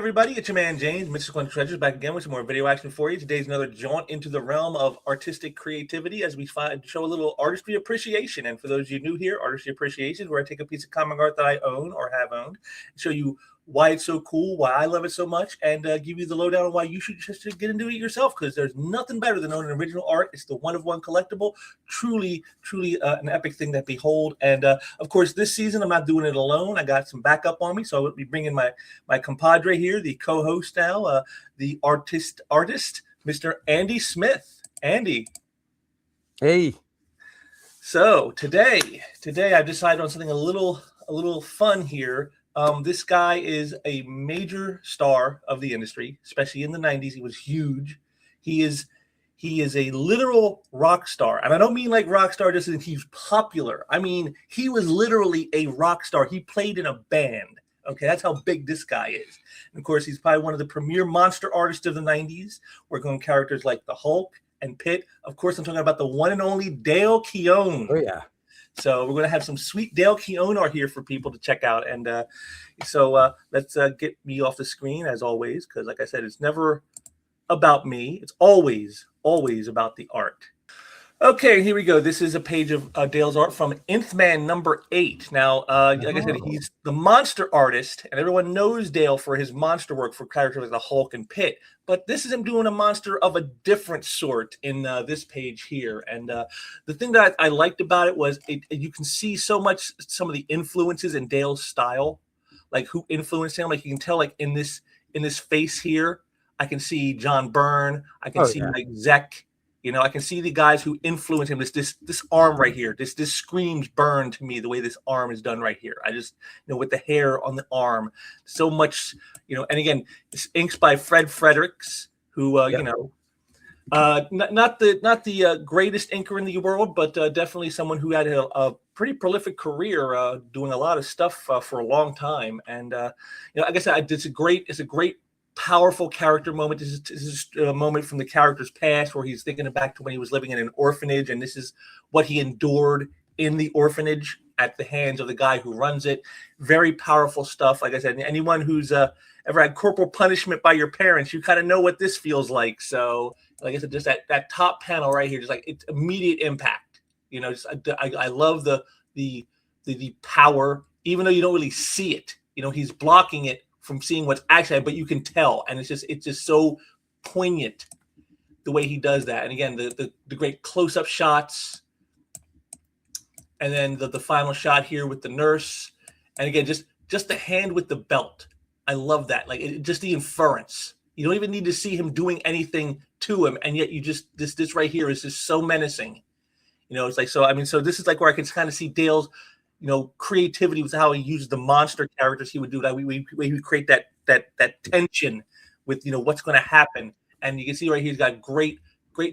everybody, it's your man James, Mystical and Treasures, back again with some more video action for you. Today's another jaunt into the realm of artistic creativity as we show a little artistry appreciation. And for those of you new here, artistry appreciation is where I take a piece of comic art that I own or have owned, and show you why it's so cool, why I love it so much, and give you the lowdown on why you should just get into it yourself, because there's nothing better than owning original art. It's the one-of-one collectible, truly an epic thing to behold. And of course, this season I'm not doing it alone. I got some backup on me, so I will be bringing my compadre here, the co-host now, the artist, Mr. Andy Smith. Andy. Hey. So today I've decided on something a little fun here. This guy is a major star of the industry, especially in the 90s. He was huge. He is a literal rock star. And I don't mean like rock star just as he's popular. I mean, he was literally a rock star. He played in a band. Okay, that's how big this guy is. And of course, he's probably one of the premier monster artists of the 90s, working on characters like the Hulk and Pit. Of course, I'm talking about the one and only Dale Keown. Oh, yeah. So we're going to have some sweet Dale Keown art here for people to check out. And so let's get me off the screen, as always, because like I said, it's never about me. It's always about the art. Okay, here we go. This is a page of Dale's art from Nth Man number 8. Now, like I said, he's the monster artist, and everyone knows Dale for his monster work for characters like the Hulk and Pit. But this is him doing a monster of a different sort in this page here. And the thing that I liked about it was you can see some of the influences in Dale's style, like who influenced him. Like you can tell, like in this face here, I can see John Byrne. I can see like Zek. You know, I can see the guys who influence him. This arm right here, this screams Byrne to me, the way this arm is done right here. I just, with the hair on the arm, so much, and again, it's inks by Fred Fredericks, who, not the greatest inker in the world, but definitely someone who had a pretty prolific career doing a lot of stuff for a long time. And, like I said, it's a great powerful character moment. This is a moment from the character's past where he's thinking back to when he was living in an orphanage, and this is what he endured in the orphanage at the hands of the guy who runs it. Very powerful stuff. Like I said, anyone who's ever had corporal punishment by your parents, you kind of know what this feels like. So, like I said, just that top panel right here, just like it's immediate impact. I love the power, even though you don't really see it. He's blocking it from seeing what's actually, but you can tell, and it's just so poignant the way he does that. And again, the great close-up shots, and then the final shot here with the nurse, and again, just the hand with the belt. I love that. Like just the inference. You don't even need to see him doing anything to him, and yet you just this right here is just so menacing. It's like, so I mean, so this is like where I can kind of see Dale's creativity with how he uses the monster characters. He would do that. We would create that tension with, what's going to happen. And you can see right here, he's got great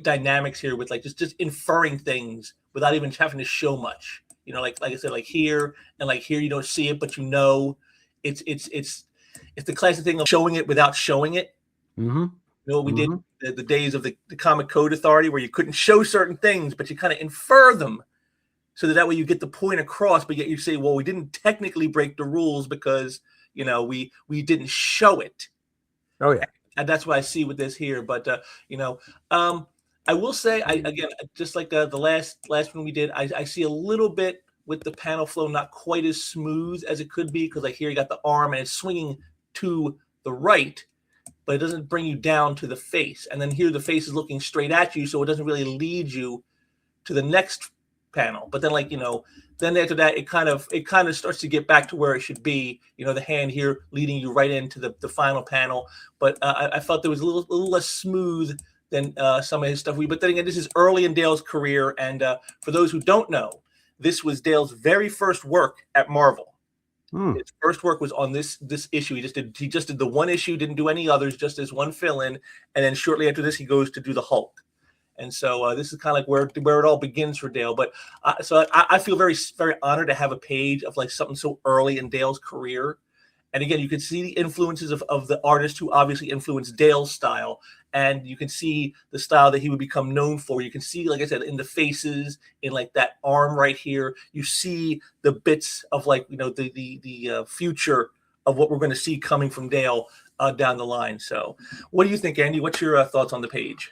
dynamics here with like just inferring things without even having to show much. Like I said, like here and like here, you don't see it, but it's the classic thing of showing it without showing it. Mm-hmm. We did the days of the Comic Code Authority where you couldn't show certain things, but you kind of infer them. So that way you get the point across, but yet you say, well, we didn't technically break the rules because, we didn't show it. Oh, yeah. And that's what I see with this here. But, I will say, again, just like the last one we did, I see a little bit with the panel flow not quite as smooth as it could be, because like here you got the arm and it's swinging to the right, but it doesn't bring you down to the face. And then here the face is looking straight at you, so it doesn't really lead you to the next panel. But then then after that, it kind of starts to get back to where it should be, the hand here leading you right into the final panel. But I felt there was a little less smooth than some of his stuff. But then again, this is early in Dale's career, and for those who don't know, this was Dale's very first work at Marvel. His first work was on this issue. He just did the one issue, didn't do any others, just as one fill-in, and then shortly after this, he goes to do the Hulk. And so this is kind of like where it all begins for Dale. But so I feel very, very honored to have a page of like something so early in Dale's career. And again, you can see the influences of the artist who obviously influenced Dale's style. And you can see the style that he would become known for. You can see, like I said, in the faces, in like that arm right here, you see the bits of like, the future of what we're going to see coming from Dale down the line. So, what do you think, Andy? What's your thoughts on the page?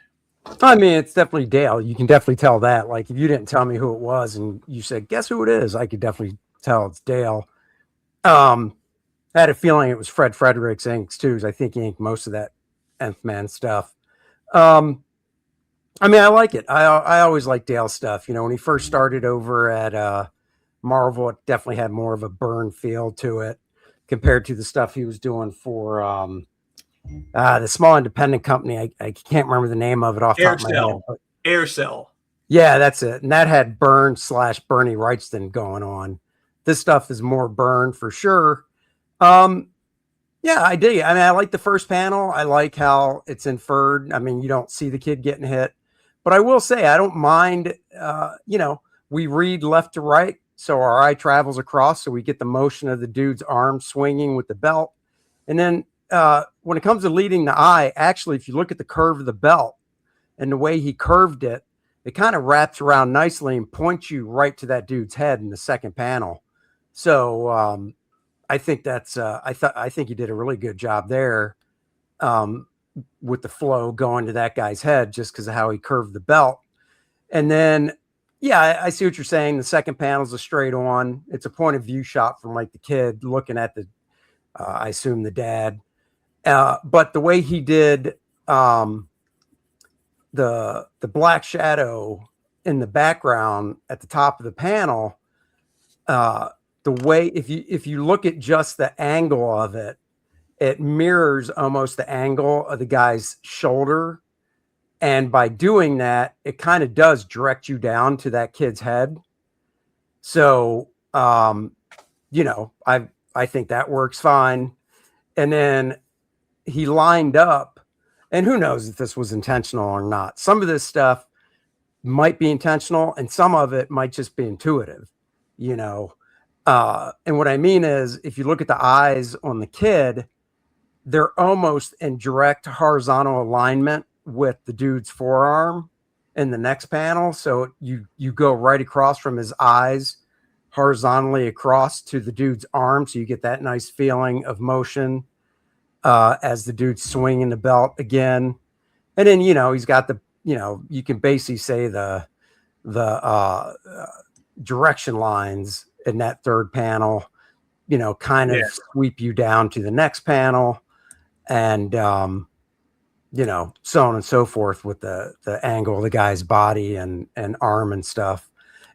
I mean, it's definitely Dale. You can definitely tell that. Like, if you didn't tell me who it was and you said, guess who it is, I could definitely tell it's Dale. I had a feeling it was Fred Fredericks inks too, because I think he inked most of that Nth Man stuff. I mean, I like it. I always like Dale stuff. When he first started over at Marvel, it definitely had more of a Byrne feel to it compared to the stuff he was doing for the small independent company. I can't remember the name of it off the top of my head. But Aircell. Yeah, that's it. And that had Byrne / Bernie Wrightston going on. This stuff is more Byrne for sure. Yeah, I dig it. I mean, I like the first panel. I like how it's inferred. I mean, you don't see the kid getting hit. But I will say, I don't mind, we read left to right. So our eye travels across. So we get the motion of the dude's arm swinging with the belt. And then when it comes to leading the eye, actually, if you look at the curve of the belt and the way he curved it, it kind of wraps around nicely and points you right to that dude's head in the second panel. So I think that's I think he did a really good job there with the flow going to that guy's head just because of how he curved the belt. And then, yeah, I see what you're saying. The second panel is a straight on. It's a point of view shot from like the kid looking at the, I assume the dad. But the way he did the black shadow in the background at the top of the panel, the way if you look at just the angle of it, it mirrors almost the angle of the guy's shoulder. And by doing that, it kind of does direct you down to that kid's head. So, I think that works fine. And then he lined up, and who knows if this was intentional or not. Some of this stuff might be intentional and some of it might just be intuitive, and what I mean is, if you look at the eyes on the kid, they're almost in direct horizontal alignment with the dude's forearm in the next panel. So you go right across from his eyes horizontally across to the dude's arm. So you get that nice feeling of motion as the dude's swinging the belt again. And then, he's got the, you can basically say the direction lines in that third panel, kind of sweep you down to the next panel. And, so on and so forth with the angle of the guy's body and arm and stuff.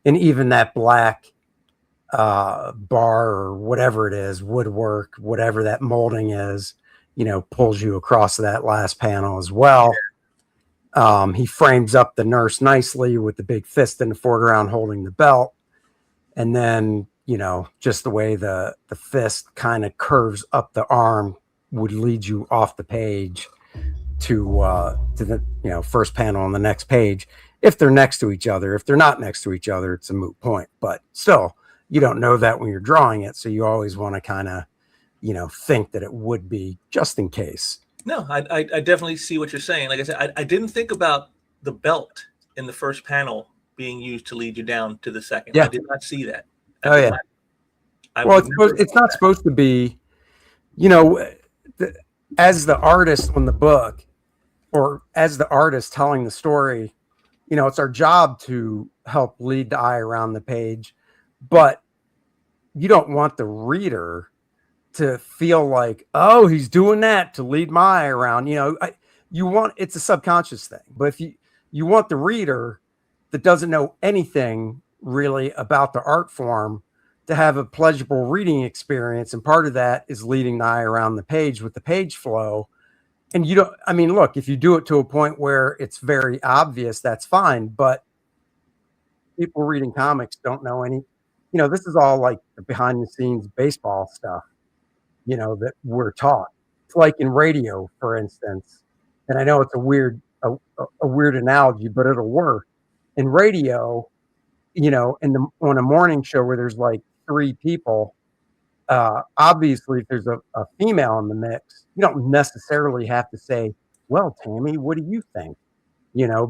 And even that black bar or whatever it is, woodwork, whatever that molding is, pulls you across that last panel as well. He frames up the nurse nicely with the big fist in the foreground holding the belt. And then, just the way the fist kind of curves up the arm would lead you off the page to the first panel on the next page. If they're next to each other, if they're not next to each other, it's a moot point. But still, you don't know that when you're drawing it, so you always want to kind of think that it would be, just in case. No, I definitely see what you're saying. Like I said, I didn't think about the belt in the first panel being used to lead you down to the second. Yeah. I did not see that. It's not supposed to be, as the artist on the book, or as the artist telling the story, it's our job to help lead the eye around the page, but you don't want the reader to feel like, oh, he's doing that to lead my eye around. It's a subconscious thing, but if you want the reader that doesn't know anything really about the art form to have a pleasurable reading experience. And part of that is leading the eye around the page with the page flow. And look, if you do it to a point where it's very obvious, that's fine. But people reading comics don't know any, this is all like the behind the scenes baseball stuff, that we're taught. It's like in radio, for instance. And I know it's a weird analogy, but it'll work. In radio, on a morning show where there's like 3 people, obviously if there's a female in the mix, you don't necessarily have to say, well, Tammy, what do you think?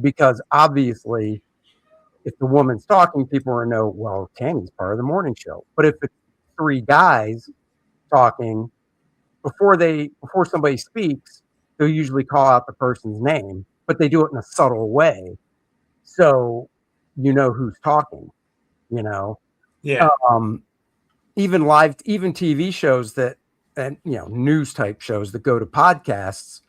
Because obviously if the woman's talking, people will know, well, Tammy's part of the morning show. But if it's 3 guys talking, before somebody speaks, they'll usually call out the person's name, but they do it in a subtle way, so you know who's talking. You know, Yeah. um, even TV shows that, and news type shows that go to podcasts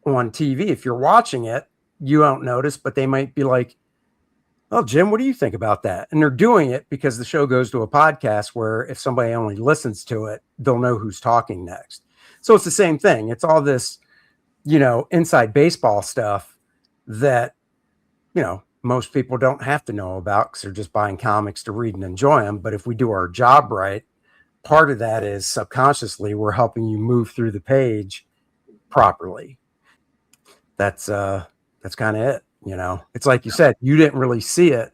on TV. If you're watching it, you don't notice, but they might be like, "Oh, Jim, what do you think about that?" And they're doing it because the show goes to a podcast where if somebody only listens to it, they'll know who's talking next. So it's the same thing. It's all this, inside baseball stuff that, most people don't have to know about because they're just buying comics to read and enjoy them. But if we do our job right, part of that is subconsciously we're helping you move through the page properly. That's kind of it. It's like you said, you didn't really see it,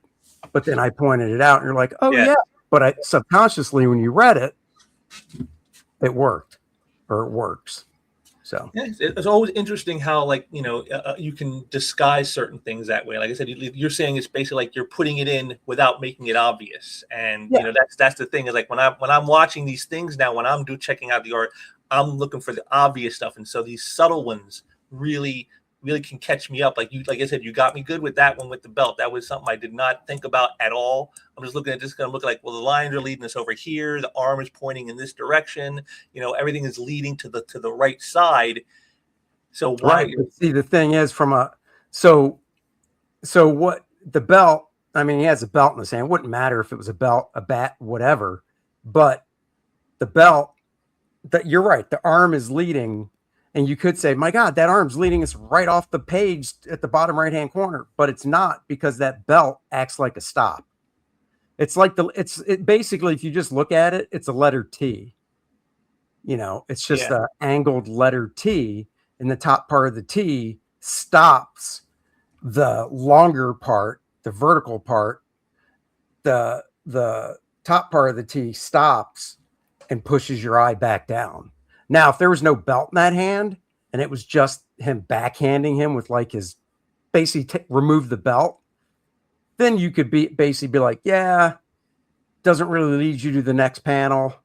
but then I pointed it out and you're like, oh yeah. But I subconsciously, when you read it, it worked, or it works. So yeah, it's always interesting how, like, you can disguise certain things that way. Like I said, you're saying it's basically like you're putting it in without making it obvious. And that's the thing, is like when I'm watching these things now, when I'm checking out the art, I'm looking for the obvious stuff. And so these subtle ones really can catch me up. Like I said, you got me good with that one with the belt. That was something I did not think about at all. I'm just looking at this, going to look like, well, the lines are leading us over here. The arm is pointing in this direction. Everything is leading to the right side. So why? Right. But see, the thing is, so what the belt? I mean, he has a belt in his hand. It wouldn't matter if it was a belt, a bat, whatever. But the belt, that you're right. The arm is leading. And you could say, my God, that arm's leading us right off the page at the bottom right-hand corner. But it's not, because that belt acts like a stop. It's like basically, if you just look at it, it's a letter T. It's just an angled letter T, and the top part of the T stops the longer part, the vertical part. The top part of the T stops and pushes your eye back down. Now, if there was no belt in that hand and it was just him backhanding him with like his basically remove the belt, then you could basically be like, yeah, doesn't really lead you to the next panel.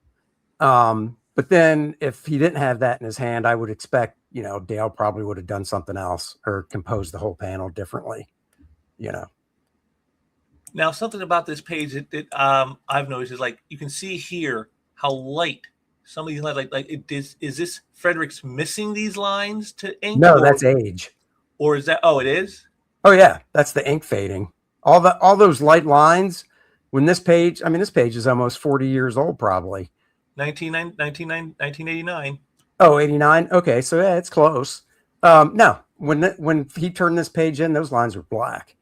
But then if he didn't have that in his hand, I would expect, Dale probably would have done something else or composed the whole panel differently, Now, something about this page that I've noticed is, like, you can see here how light some of these lines, is this Frederick's missing these lines to ink? No, that's age. Or is that, oh, it is? Oh yeah, that's the ink fading. All those light lines, when this page is almost 40 years old, probably. 1989. Oh, 89. Okay, so yeah, it's close. No, when he turned this page in, those lines were black.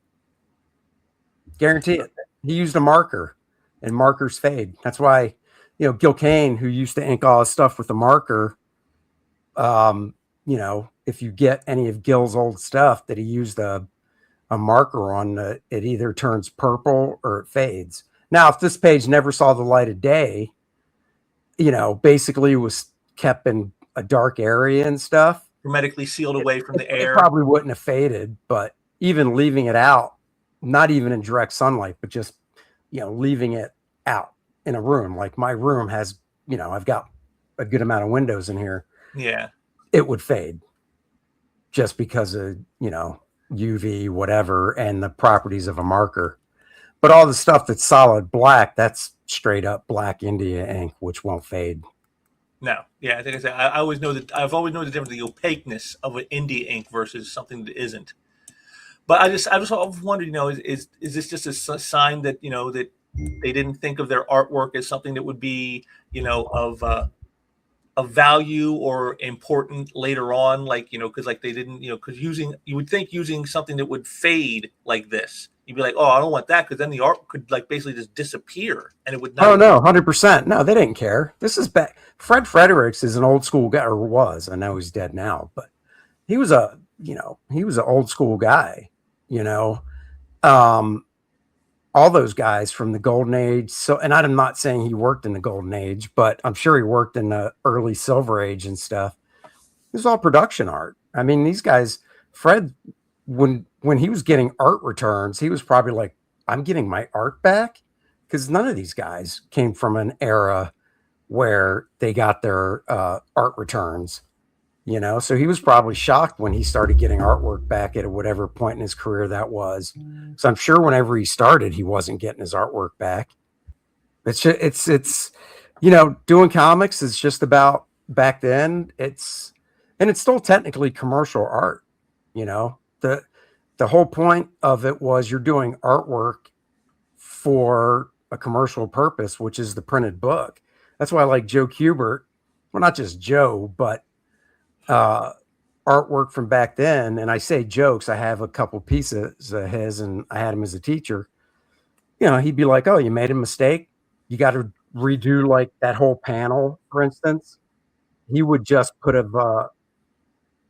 Guarantee it. He used a marker, and markers fade. That's why, Gil Kane, who used to ink all his stuff with a marker, if you get any of Gil's old stuff that he used a marker on, it either turns purple or it fades. Now, if this page never saw the light of day, basically was kept in a dark area and stuff, hermetically sealed away from the air, it probably wouldn't have faded. But even leaving it out, not even in direct sunlight, but just, leaving it out in a room, like my room has, I've got a good amount of windows in here. Yeah. It would fade just because of, UV, whatever, and the properties of a marker. But all the stuff that's solid black, that's straight up black India ink, which won't fade. No. Yeah. I think I said, I've always known the difference, the opaqueness of an India ink versus something that isn't. But I just wondered, is this just a sign that, that they didn't think of their artwork as something that would be, of value or important later on, because they didn't, because you would think using something that would fade like this, you'd be like, oh, I don't want that, because then the art could basically just disappear, and it would not. Oh no, 100%. No, they didn't care. This is back. Fred Fredericks is an old school guy, or was. I know he's dead now, but he was an old school guy. All those guys from the Golden Age. So, and I'm not saying he worked in the Golden Age, but I'm sure he worked in the early Silver Age and stuff. It was all production art. I mean, these guys, Fred, when he was getting art returns, he was probably like, I'm getting my art back, because none of these guys came from an era where they got their art returns. So he was probably shocked when he started getting artwork back at whatever point in his career that was. So I'm sure whenever he started, he wasn't getting his artwork back. It's doing comics is just about back then. It's still technically commercial art. The whole point of it was you're doing artwork for a commercial purpose, which is the printed book. That's why I like Joe Kubert. Well, not just Joe, but artwork from back then. And I say jokes. I have a couple pieces of his, and I had him as a teacher. He'd be like, "Oh, you made a mistake. You got to redo like that whole panel, for instance." He would just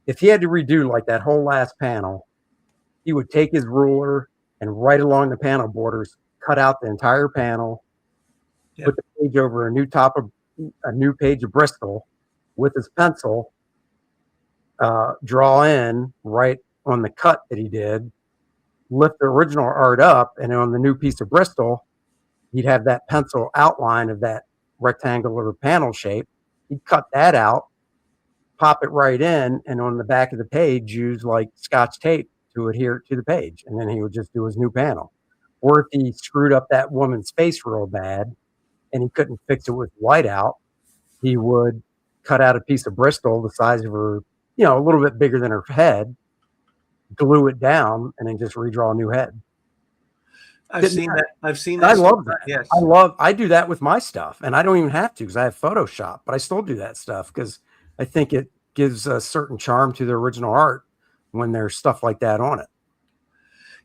if he had to redo like that whole last panel, he would take his ruler and right along the panel borders, cut out the entire panel, put the page over a new page of Bristol with his pencil, draw in right on the cut that he did, lift the original art up, and on the new piece of Bristol, he'd have that pencil outline of that rectangular panel shape. He'd cut that out, pop it right in, and on the back of the page, use like Scotch tape to adhere to the page. And then he would just do his new panel. Or if he screwed up that woman's face real bad and he couldn't fix it with whiteout, he would cut out a piece of Bristol the size of her, a little bit bigger than her head, glue it down, and then just redraw a new head. I've seen that. I love that. Yes. I do that with my stuff, and I don't even have to because I have Photoshop, but I still do that stuff because I think it gives a certain charm to the original art when there's stuff like that on it.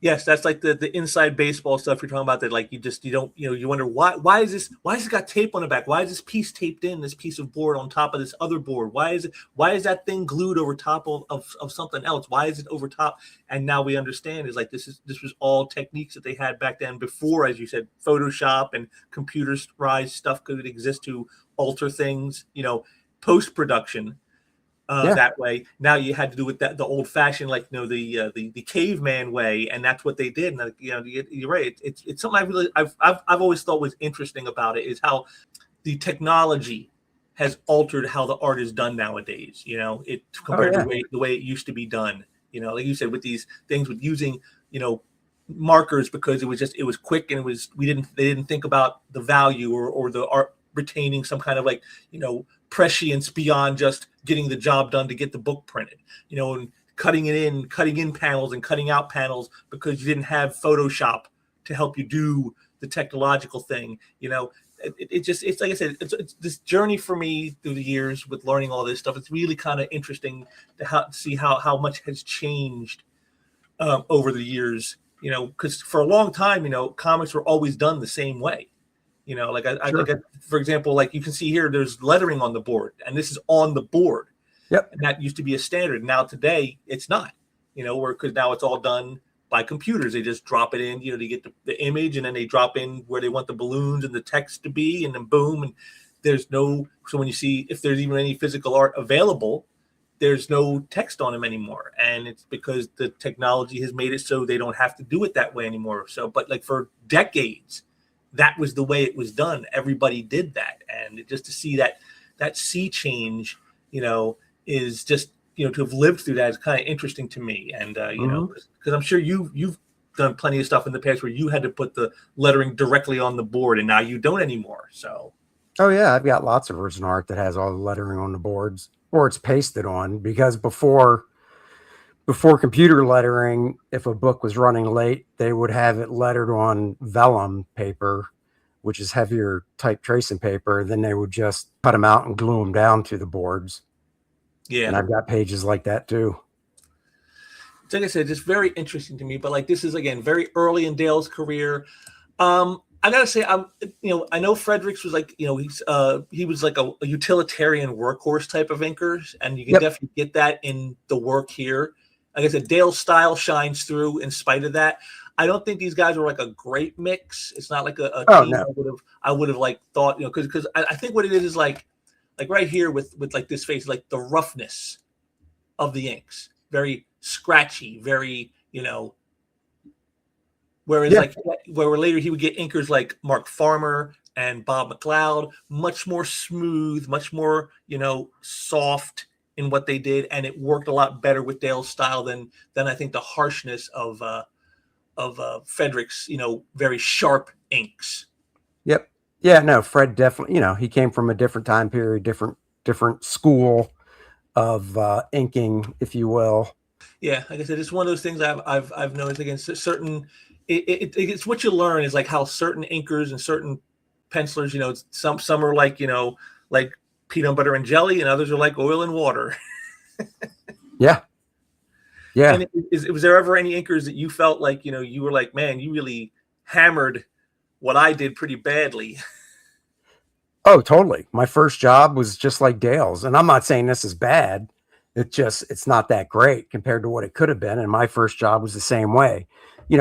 Yes, that's like the inside baseball stuff you're talking about. That like you wonder why is it got tape on the back? Why is this piece taped in, this piece of board on top of this other board? Why is that thing glued over top of something else? Why is it over top? And now we understand is like this was all techniques that they had back then before, as you said, Photoshop and computerized stuff could exist to alter things, post production. That way. Now you had to do it the old fashioned, like the caveman way, and that's what they did. And you're right. It's something I've always thought was interesting about it is how the technology has altered how the art is done nowadays. It compared to the way it used to be done. Like you said, with these things with using markers because it was quick and they didn't think about the value or the art retaining some kind of prescience beyond just getting the job done to get the book printed, and cutting in panels and cutting out panels because you didn't have Photoshop to help you do the technological thing. It's like I said, it's this journey for me through the years with learning all this stuff. It's really kind of interesting to see how much has changed over the years, because for a long time, comics were always done the same way. For example, like you can see here, there's lettering on the board, and this is on the board. Yep. And that used to be a standard. Now today, it's not. Because now it's all done by computers. They just drop it in. They get the image, and then they drop in where they want the balloons and the text to be, and then boom. And so when you see if there's even any physical art available, there's no text on them anymore, and it's because the technology has made it so they don't have to do it that way anymore. So, but like for decades, that was the way it was done. Everybody did that. And just to see that sea change, is just, to have lived through that is kind of interesting to me. And, because I'm sure you've done plenty of stuff in the past where you had to put the lettering directly on the board and now you don't anymore. So. Oh yeah. I've got lots of original art that has all the lettering on the boards or it's pasted on because before computer lettering, if a book was running late, they would have it lettered on vellum paper, which is heavier type tracing paper. Then they would just cut them out and glue them down to the boards. Yeah. And I've got pages like that too. Like I said, just very interesting to me, but like, this is again, very early in Dale's career. I gotta say, I know Fredericks was like, he was like a utilitarian workhorse type of inker, and you can definitely get that in the work here. Like I said, Dale's style shines through in spite of that. I don't think these guys were like a great mix. It's not like a team. No. I would have like thought, because I think what it is like right here with like this face, like the roughness of the inks, very scratchy, very, whereas like where later he would get inkers like Mark Farmer, and Bob McLeod, much more smooth, much more, soft in what they did, and it worked a lot better with Dale's style than I think the harshness of Frederick's, very sharp inks. Yep. Yeah, no, Fred definitely, he came from a different time period, different school of inking, if you will. Yeah, like I said, it's one of those things I've noticed against certain. It's what you learn is like how certain inkers and certain pencilers, some are like like peanut butter and jelly, and others are like oil and water. Yeah. Yeah. And was there ever any inkers that you felt like you were like, man, you really hammered what I did pretty badly? Oh, totally. My first job was just like Dale's, and I'm not saying this is bad. It's not that great compared to what it could have been. And my first job was the same way.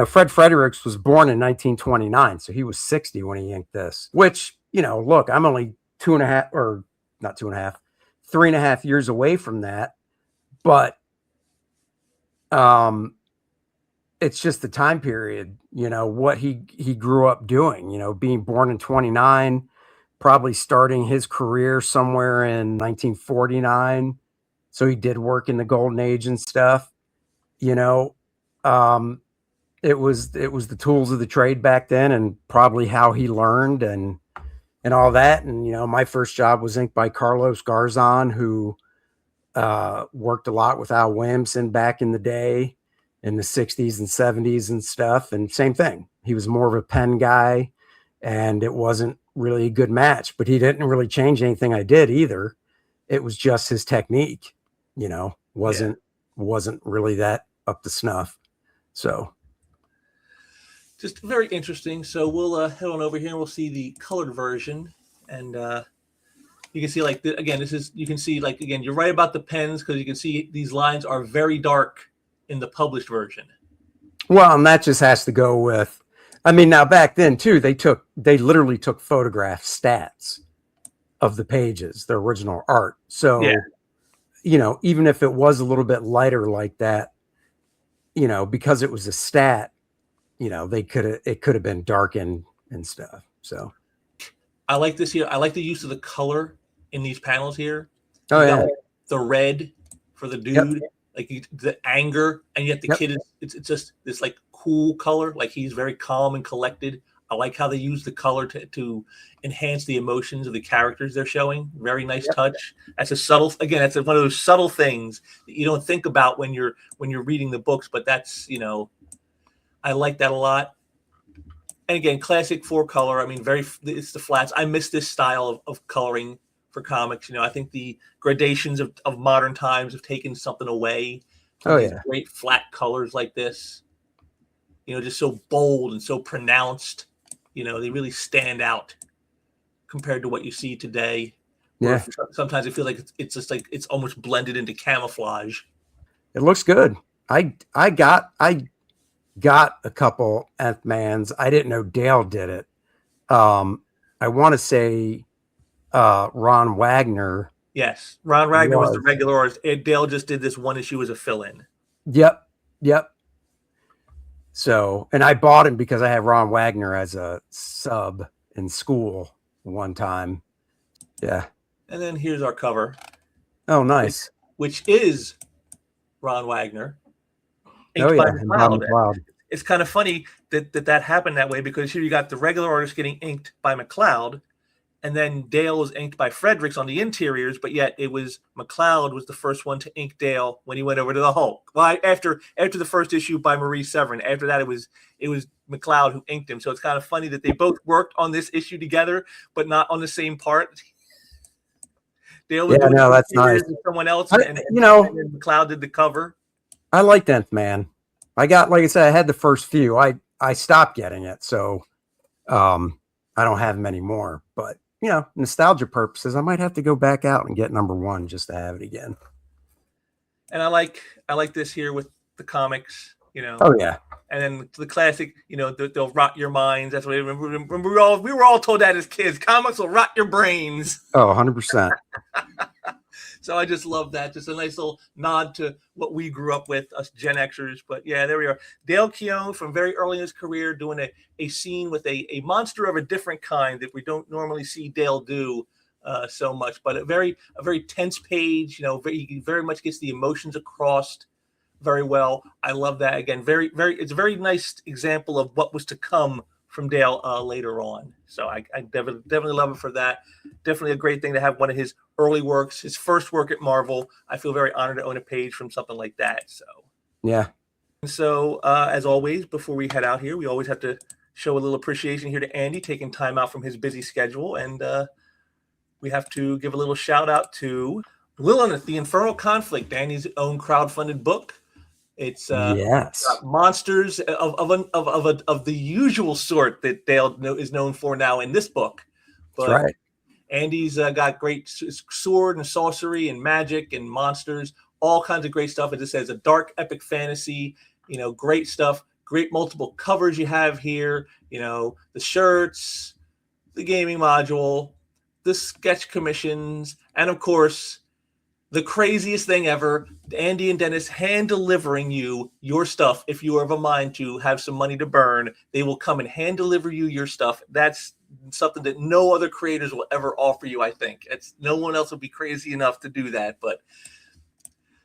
Fred Fredericks was born in 1929, so he was 60 when he inked this, which, look, I'm only 3.5 years away from that. But it's just the time period, what he grew up doing, being born in 29, probably starting his career somewhere in 1949. So he did work in the golden age and stuff, it was the tools of the trade back then, and probably how he learned and all that. And, my first job was inked by Carlos Garzon, who worked a lot with Al Williamson back in the day in the 60s and 70s and stuff. And same thing. He was more of a pen guy, and it wasn't really a good match, but he didn't really change anything I did either. It was just his technique, wasn't really that up to snuff. So just very interesting. So we'll head on over here and we'll see the colored version. And you can see you can see you're right about the pens, because you can see these lines are very dark in the published version. Well, and that just has to go with, now back then too, they literally took photograph stats of the pages, the original art. So, yeah. Even if it was a little bit lighter like that, because it was a stat, it could have been darkened and stuff. So I like this here. I like the use of the color in these panels here. Oh, yeah. The red for the dude, like the anger, and yet the kid it's just this like cool color. Like he's very calm and collected. I like how they use the color to enhance the emotions of the characters they're showing. Very nice touch. That's that's one of those subtle things that you don't think about when you're reading the books, but that's, I like that a lot. And again, classic 4-color. It's the flats. I miss this style of coloring for comics. I think the gradations of modern times have taken something away from these great flat colors like this. Just so bold and so pronounced. They really stand out compared to what you see today. Yeah. Sometimes I feel like it's just like it's almost blended into camouflage. It looks good. I got a couple Nth-Mans. I didn't know Dale did it. I want to say Ron Wagner. Yes, Ron Wagner was the regular artist. Dale just did this one issue as a fill-in. Yep. So, and I bought him because I had Ron Wagner as a sub in school one time. Yeah. And then here's our cover. Oh, nice. Which is Ron Wagner. Oh, yeah. McLeod. It's kind of funny that happened that way, because here you got the regular artist getting inked by McLeod, and then Dale was inked by Fredericks on the interiors, but yet it was McLeod was the first one to ink Dale when he went over to the Hulk. Well, after the first issue by Marie Severin, after that it was McLeod who inked him. So it's kind of funny that they both worked on this issue together, but not on the same part. Dale was doing that's nice. Someone else, and McLeod did the cover. I liked Nth-Man. Like I said, I had the first few. I stopped getting it, so I don't have them anymore. But nostalgia purposes, I might have to go back out and get number 1 just to have it again. And I like this here with the comics, Oh yeah. And then the classic, they'll rot your minds. That's what we were all told that as kids. Comics will rot your brains. Oh, 100%. So I just love that. Just a nice little nod to what we grew up with, us Gen Xers. But yeah, there we are. Dale Keown from very early in his career doing a scene with a monster of a different kind that we don't normally see Dale do so much. But a very tense page. You know, he very much gets the emotions across very well. I love that. Again, it's a very nice example of what was to come from Dale later on. So I definitely love it for that. Definitely a great thing to have one of his early works, his first work at Marvel. I feel very honored to own a page from something like that. So Yeah. and so as always, before we head out here, we always have to show a little appreciation here to Andy taking time out from his busy schedule, and we have to give a little shout out to Lilith, The Infernal Conflict, Andy's own crowdfunded book. It's Yes. monsters of the usual sort that Dale is known for now in this book. But That's right. Andy's got great sword and sorcery and magic and monsters, all kinds of great stuff. It just says a dark epic fantasy, you know, great stuff, great multiple covers you have here, you know, the shirts, the gaming module, the sketch commissions, and of course, the craziest thing ever, Andy and Dennis hand delivering you your stuff. If you are of a mind to have some money to burn, they will come and hand deliver you your stuff. That's something that no other creators will ever offer you, I think. It's no one else will be crazy enough to do that. But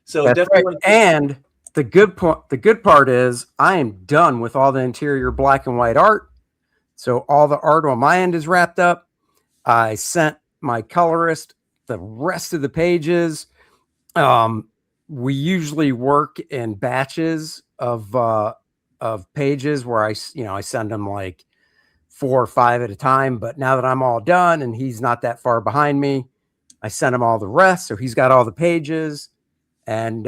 so That's definitely right. And the good part is I am done with all the interior black and white art. So all the art on my end is wrapped up. I sent my colorist the rest of the pages. We usually work in batches of pages where I send them like 4 or 5 at a time. But now that I'm all done and he's not that far behind me, I sent him all the rest. So he's got all the pages, and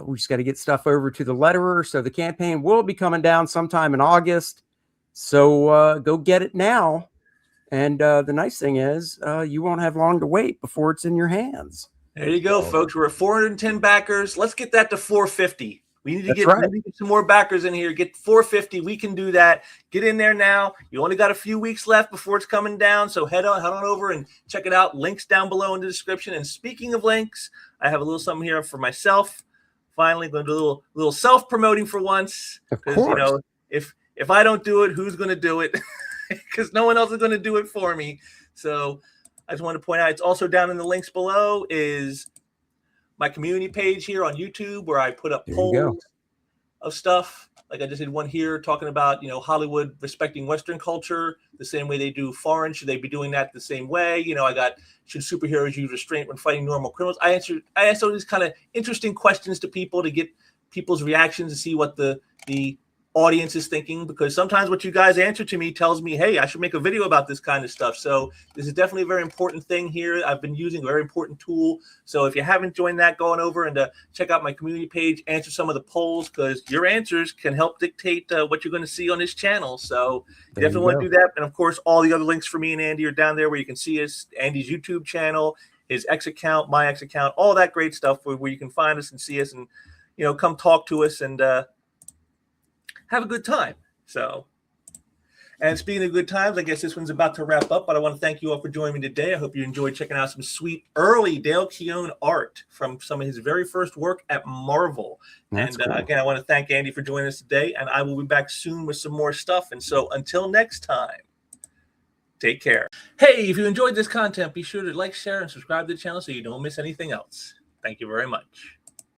we just got to get stuff over to the letterer. So the campaign will be coming down sometime in August. So go get it now. And the nice thing is you won't have long to wait before it's in your hands. There you go, folks. We're at 410 backers. Let's get that to 450. We need to get some more backers in here. Get 450. We can do that. Get in there now. You only got a few weeks left before it's coming down. So head on over and check it out. Links down below in the description. And speaking of links, I have a little something here for myself. Finally, going to do a little self-promoting for once. Because, you know, if I don't do it, who's going to do it? Because no one else is going to do it for me. So I just want to point out, it's also down in the links below is my community page here on YouTube, where I put up polls of stuff. Like I just did one here talking about, you know, Hollywood respecting Western culture the same way they do foreign. Should they be doing that the same way? You know, I got, should superheroes use restraint when fighting normal criminals? I asked all these kind of interesting questions to people to get people's reactions to see what the audience is thinking, because sometimes what you guys answer to me tells me, hey, I should make a video about this kind of stuff. So this is definitely a very important thing here. I've been using a very important tool. So if you haven't joined that, go on over and check out my community page, answer some of the polls, because your answers can help dictate what you're going to see on this channel. So definitely want to do that. And of course, all the other links for me and Andy are down there where you can see us, Andy's YouTube channel, his X account, my X account, all that great stuff where you can find us and see us and, you know, come talk to us and have a good time. So, and speaking of good times, I guess this one's about to wrap up, but I want to thank you all for joining me today. I hope you enjoyed checking out some sweet early Dale Keown art from some of his very first work at Marvel. That's cool. Again, I want to thank Andy for joining us today, and I will be back soon with some more stuff. And so until next time, take care. Hey, if you enjoyed this content, be sure to like, share, and subscribe to the channel so you don't miss anything else. Thank you very much.